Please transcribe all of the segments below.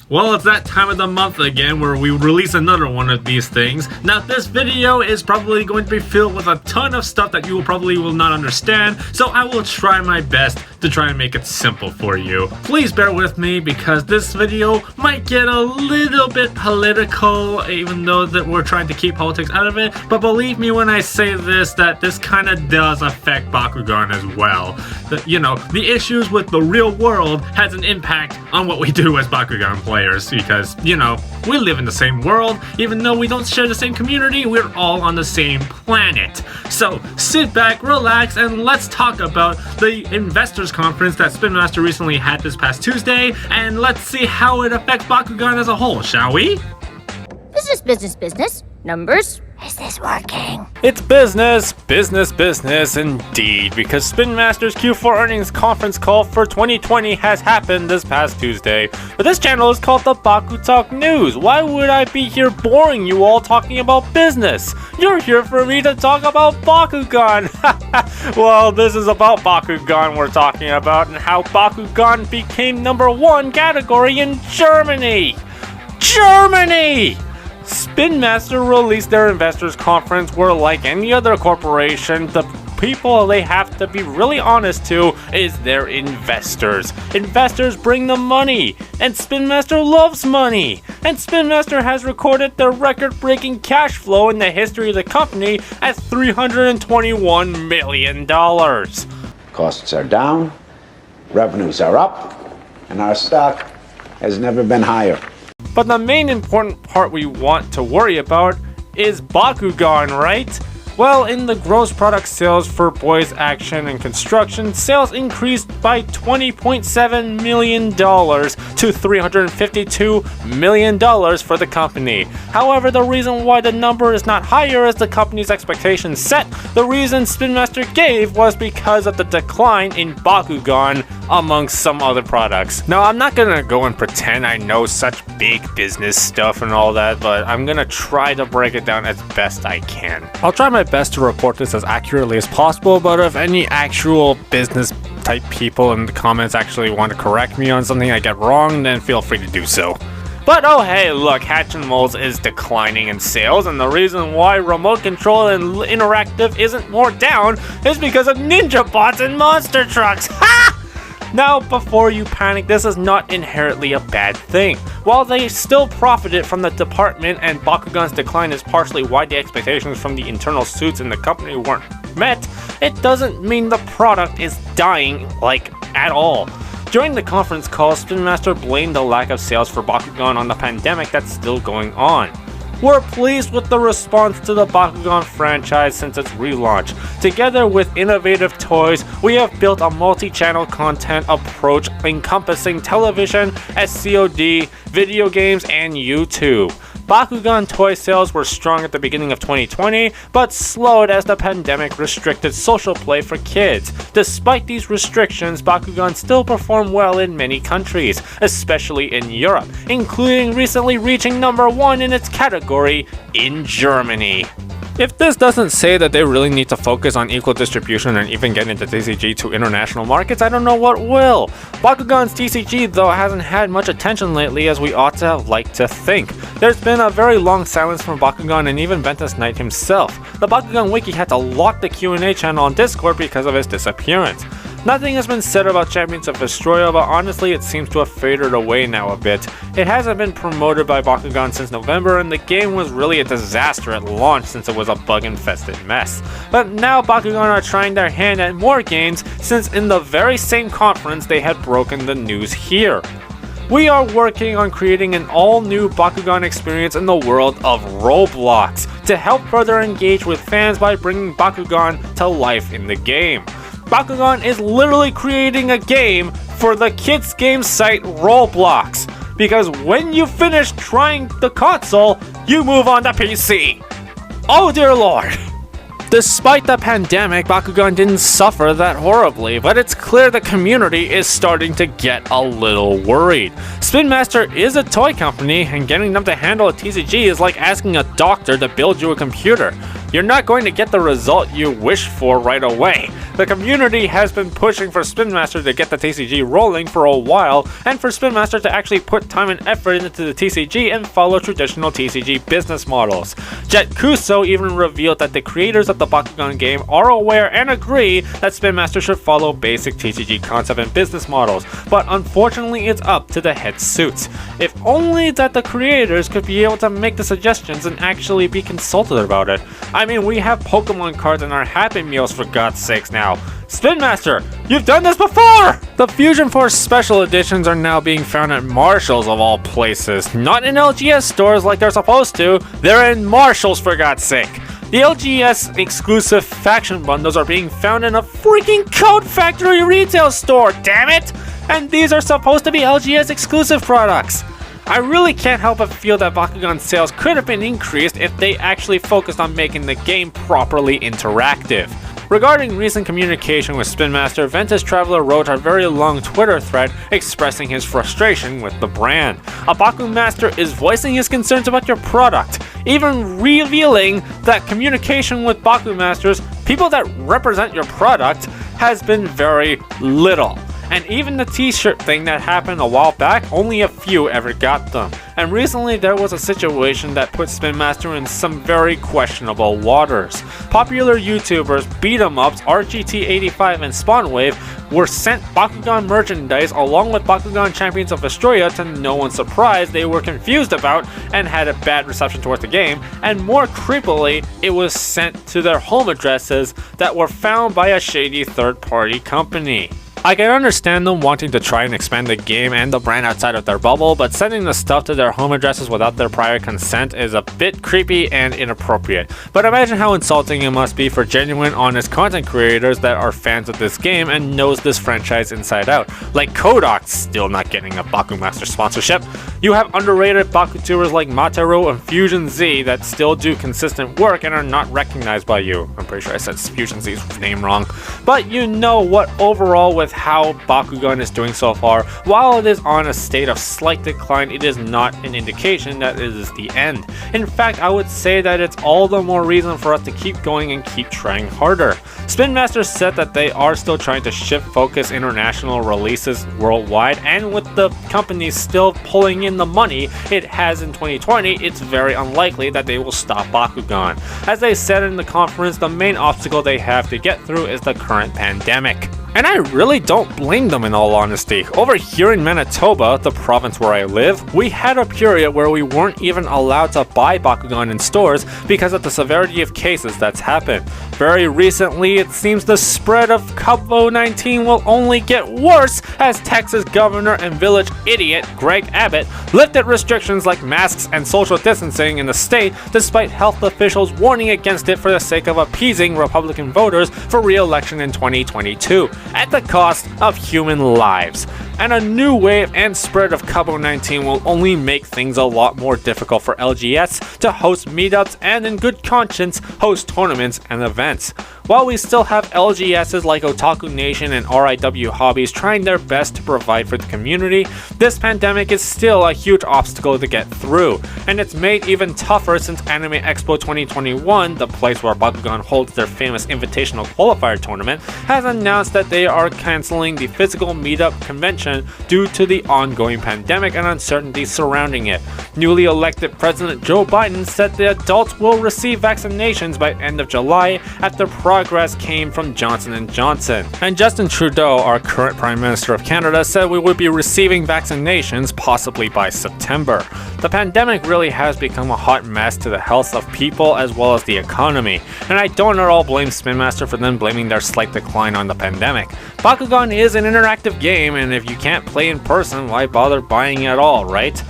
Well, it's that time of the month again where we release another one of these things. Now, this video is probably going to be filled with a ton of stuff that you will not understand, so I will try my best to try and make it simple for you. Please bear with me because this video might get a little bit political, even though that we're trying to keep politics out of it, but believe me when I say this, that this kind of does affect Bakugan as well. The issues with the real world has an impact on what we do as Bakugan players because, we live in the same world. Even though we don't share the same community, we're all on the same planet. So sit back, relax, and let's talk about the investors conference that Spin Master recently had this past Tuesday, and let's see how it affects Bakugan as a whole, shall we? Business. Numbers. Is this working? It's business indeed, because Spin Master's Q4 earnings conference call for 2020 has happened this past Tuesday. But this channel is called the BakuTalk News. Why would I be here boring you all talking about business? You're here for me to talk about Bakugan. Well, this is about Bakugan we're talking about and how Bakugan became #1 category in Germany. Spin Master released their investors conference where, like any other corporation, the people they have to be really honest to is their investors. Investors bring the money, and Spin Master loves money. And Spin Master has recorded their record-breaking cash flow in the history of the company at $321 million. Costs are down, revenues are up, and our stock has never been higher. But the main important part we want to worry about is Bakugan, right? Well, in the gross product sales for Boys Action and Construction, sales increased by $20.7 million to $352 million for the company. However, the reason why the number is not higher as the company's expectations set, the reason Spin Master gave was because of the decline in Bakugan amongst some other products. Now, I'm not gonna go and pretend I know such big business stuff and all that, but I'm gonna try to break it down as best I can. I'll try my best to report this as accurately as possible, but if any actual business type people in the comments actually want to correct me on something I get wrong, then feel free to do so. But oh hey, look, Hatch and Moles is declining in sales, and the reason why remote control and interactive isn't more down is because of ninja bots and monster trucks. Ha! Now, before you panic, this is not inherently a bad thing. While they still profited from the department and Bakugan's decline is partially why the expectations from the internal suits in the company weren't met, it doesn't mean the product is dying, at all. During the conference call, Spin Master blamed the lack of sales for Bakugan on the pandemic that's still going on. We're pleased with the response to the Bakugan franchise since its relaunch. Together with innovative toys, we have built a multi-channel content approach encompassing television, SCOD, video games, and YouTube. Bakugan toy sales were strong at the beginning of 2020, but slowed as the pandemic restricted social play for kids. Despite these restrictions, Bakugan still performed well in many countries, especially in Europe, including recently reaching #1 in its category in Germany. If this doesn't say that they really need to focus on equal distribution and even get into TCG to international markets, I don't know what will. Bakugan's TCG though hasn't had much attention lately as we ought to have liked to think. There's been a very long silence from Bakugan and even Ventus Knight himself. The Bakugan Wiki had to lock the Q&A channel on Discord because of his disappearance. Nothing has been said about Champions of Vestroia, but honestly it seems to have faded away now a bit. It hasn't been promoted by Bakugan since November, and the game was really a disaster at launch since it was a bug-infested mess. But now Bakugan are trying their hand at more games, since in the very same conference they had broken the news here. We are working on creating an all-new Bakugan experience in the world of Roblox to help further engage with fans by bringing Bakugan to life in the game. Bakugan is literally creating a game for the kids game site Roblox, because when you finish trying the console, you move on to PC. Oh dear lord! Despite the pandemic, Bakugan didn't suffer that horribly, but it's clear the community is starting to get a little worried. Spin Master is a toy company, and getting them to handle a TCG is like asking a doctor to build you a computer. You're not going to get the result you wish for right away. The community has been pushing for Spin Master to get the TCG rolling for a while, and for Spin Master to actually put time and effort into the TCG and follow traditional TCG business models. Dan Kouzo even revealed that the creators of the Bakugan game are aware and agree that Spin Master should follow basic TCG concept and business models, but unfortunately it's up to the head suits. If only that the creators could be able to make the suggestions and actually be consulted about it. I mean, we have Pokemon cards in our Happy Meals for God's sakes now. Spin Master, you've done this before! The Fusion Force special editions are now being found at Marshall's of all places. Not in LGS stores like they're supposed to, they're in Marshall's for God's sake. The LGS exclusive faction bundles are being found in a freaking Code Factory retail store, damn it! And these are supposed to be LGS exclusive products. I really can't help but feel that Bakugan sales could have been increased if they actually focused on making the game properly interactive. Regarding recent communication with Spin Master, Ventus Traveler wrote a very long Twitter thread expressing his frustration with the brand. A Baku Master is voicing his concerns about your product, even revealing that communication with Baku Masters, people that represent your product, has been very little. And even the t-shirt thing that happened a while back, only a few ever got them. And recently there was a situation that put Spin Master in some very questionable waters. Popular YouTubers, beat-em-ups, RGT85 and Spawnwave were sent Bakugan merchandise along with Bakugan Champions of Vestroia to no one's surprise they were confused about and had a bad reception towards the game, and more creepily, it was sent to their home addresses that were found by a shady third-party company. I can understand them wanting to try and expand the game and the brand outside of their bubble, but sending the stuff to their home addresses without their prior consent is a bit creepy and inappropriate. But imagine how insulting it must be for genuine, honest content creators that are fans of this game and knows this franchise inside out. Like Kodak still not getting a Baku Master sponsorship. You have underrated Bakutubers like Materu and Fusion Z that still do consistent work and are not recognized by you. I'm pretty sure I said Fusion Z's name wrong. But you know what, overall with how Bakugan is doing so far, while it is on a state of slight decline, it is not an indication that it is the end. In fact, I would say that it's all the more reason for us to keep going and keep trying harder. Spin Master said that they are still trying to shift focus international releases worldwide, and with the company still pulling in the money it has in 2020, it's very unlikely that they will stop Bakugan. As they said in the conference, the main obstacle they have to get through is the current pandemic. And I really don't blame them, in all honesty. Over here in Manitoba, the province where I live, we had a period where we weren't even allowed to buy Bakugan in stores because of the severity of cases that's happened. Very recently, it seems the spread of COVID-19 will only get worse as Texas governor and village idiot Greg Abbott lifted restrictions like masks and social distancing in the state, despite health officials warning against it for the sake of appeasing Republican voters for re-election in 2022. At the cost of human lives. And a new wave and spread of COVID-19 will only make things a lot more difficult for LGS to host meetups and in good conscience host tournaments and events. While we still have LGSs like Otaku Nation and RIW Hobbies trying their best to provide for the community, this pandemic is still a huge obstacle to get through, and it's made even tougher since Anime Expo 2021, the place where Bakugan holds their famous invitational qualifier tournament, has announced that they are canceling the physical meetup convention due to the ongoing pandemic and uncertainty surrounding it. Newly elected President Joe Biden said the adults will receive vaccinations by end of July after progress came from Johnson & Johnson. And Justin Trudeau, our current Prime Minister of Canada, said we would be receiving vaccinations possibly by September. The pandemic really has become a hot mess to the health of people as well as the economy, and I don't at all blame Spin Master for them blaming their slight decline on the pandemic. Bakugan is an interactive game, and if you can't play in person, why bother buying at all, right?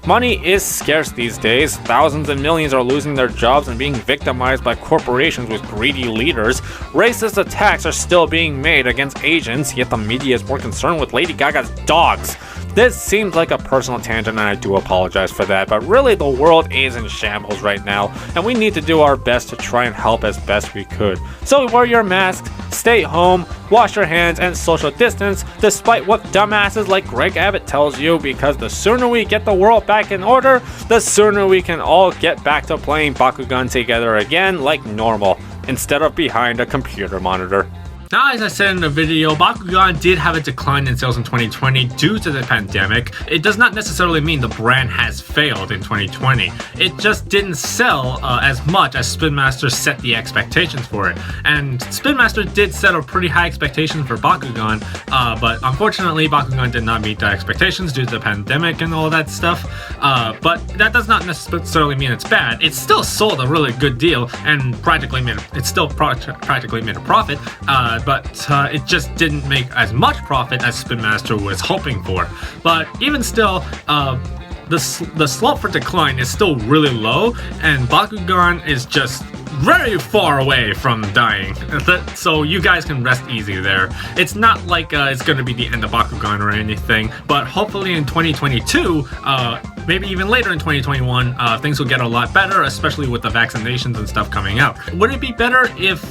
Money is scarce these days. Thousands and millions are losing their jobs and being victimized by corporations with greedy leaders. Racist attacks are still being made against Asians, yet the media is more concerned with Lady Gaga's dogs. This seems like a personal tangent and I do apologize for that, but really the world is in shambles right now, and we need to do our best to try and help as best we could. So wear your mask, stay home, wash your hands, and social distance, despite what dumbasses like Greg Abbott tells you, because the sooner we get the world back in order, the sooner we can all get back to playing Bakugan together again like normal, instead of behind a computer monitor. Now, as I said in the video, Bakugan did have a decline in sales in 2020 due to the pandemic. It does not necessarily mean the brand has failed in 2020. It just didn't sell as much as Spin Master set the expectations for it. And Spin Master did set a pretty high expectation for Bakugan, but unfortunately Bakugan did not meet the expectations due to the pandemic and all that stuff. But that does not necessarily mean it's bad. It still sold a really good deal and practically made a profit. But it just didn't make as much profit as Spin Master was hoping for. But even still, the slope for decline is still really low, and Bakugan is just very far away from dying. So you guys can rest easy there. It's not like it's going to be the end of Bakugan or anything, but hopefully in 2022, maybe even later in 2021, things will get a lot better, especially with the vaccinations and stuff coming out. Would it be better if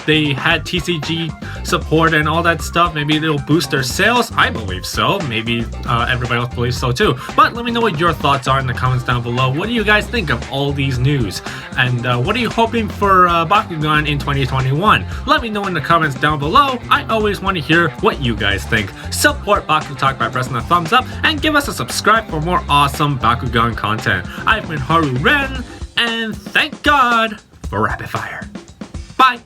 they had TCG support and all that stuff? Maybe it'll boost their sales? I believe so. Maybe everybody else believes so too. But let me know what your thoughts are in the comments down below. What do you guys think of all these news? And what are you hoping for Bakugan in 2021? Let me know in the comments down below. I always want to hear what you guys think. Support BakuTalk by pressing the thumbs up and give us a subscribe for more awesome Bakugan content. I've been Haru, and thank God for Rapid Fire. Bye!